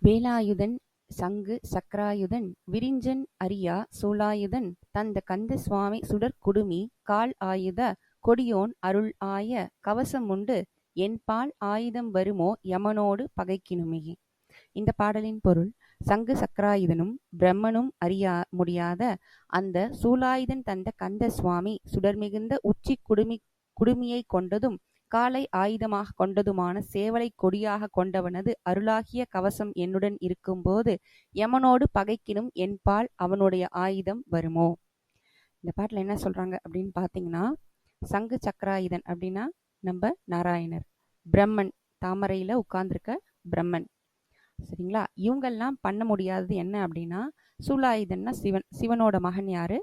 வேலாயுதன் சங்கு சக்ராயுதன் விரிஞ்சன் அரியா சூலாயுதன் தந்த கந்த சுவாமி சுடர் குடுமி கால் ஆயுத கொடியோன் அருள் ஆய கவசம் உண்டு என்பால் ஆயுதம் வருமோ யமனோடு பகைக்கினுமே. இந்த பாடலின் பொருள்: சங்கு சக்ராயுதனும் பிரம்மனும் அறிய முடியாத அந்த சூலாயுதன் தந்த கந்த சுவாமி சுடர் மிகுந்த உச்சி குடுமியை கொண்டதும் காலை ஆயுதமாக கொண்டதுமான சேவலை கொடியாக கொண்டவனது அருளாகிய கவசம் என்னுடன் இருக்கும்போது யமனோடு பகைக்கினும் என்பால் அவனுடைய ஆயுதம் வருமோ. இந்த பாட்டில் என்ன சொல்றாங்க அப்படின்னு பார்த்தீங்கன்னா, சங்கு சக்கராயுதன் அப்படின்னா நம்ம நாராயணர், பிரம்மன் தாமரையில உட்கார்ந்துருக்க பிரம்மன், சரிங்களா? இவங்கெல்லாம் பண்ண முடியாதது என்ன அப்படின்னா, சூலாயுதன்னா சிவனோட மகன் யாரு?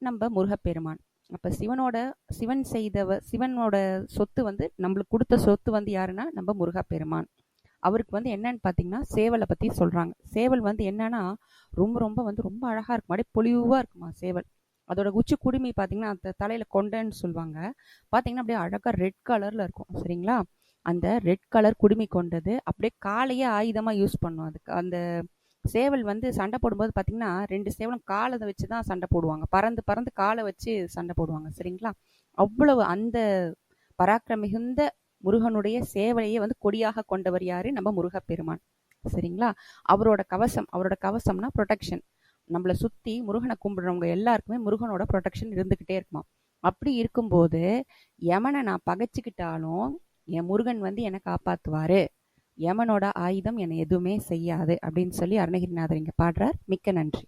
நம்ம முருகப்பெருமான். அப்ப சிவனோட சொத்து வந்து நம்மளுக்கு கொடுத்த சொத்து வந்து யாருன்னா நம்ம முருகப்பெருமான். அவருக்கு வந்து என்னன்னு பார்த்தீங்கன்னா சேவலை பத்தி சொல்றாங்க. சேவல் வந்து என்னன்னா ரொம்ப ரொம்ப வந்து ரொம்ப அழகா இருக்கும், அப்படியே பொலிவா இருக்குமா சேவல். அதோட உச்சி குடுமி பார்த்தீங்கன்னா அந்த தலையில கொண்டைன்னு சொல்லுவாங்க, பார்த்தீங்கன்னா அப்படியே அழகா ரெட் கலர்ல இருக்கும், சரிங்களா? அந்த ரெட் கலர் குடுமி கொண்டது அப்படியே காலையே ஆயுதமா யூஸ் பண்ணும். அதுக்கு அந்த சேவல் வந்து சண்டை போடும்போது பார்த்தீங்கன்னா 2 சேவலும் காலை வச்சு தான் சண்டை போடுவாங்க, பறந்து பறந்து காலை வச்சு சண்டை போடுவாங்க, சரிங்களா? அவ்வளவு அந்த பராக்கிரம் மிகுந்த முருகனுடைய சேவலையே வந்து கொடியாக கொண்டவர் யாரு? நம்ம முருகப்பெருமான், சரிங்களா? அவரோட கவசம்னா ப்ரொடெக்ஷன். நம்மளை சுத்தி முருகனை கும்பிடுறவங்க எல்லாருக்குமே முருகனோட ப்ரொடெக்ஷன் இருந்துகிட்டே இருக்குமா. அப்படி இருக்கும்போது யமனை நான் பகைச்சுக்கிட்டாலும் என் முருகன் வந்து என்னை காப்பாத்துவாரு, யமனோட ஆயுதம் என்னை எதுவுமே செய்யாது அப்படின்னு சொல்லி அருணகிரிநாதர் இங்க பாடுறார். மிக்க நன்றி.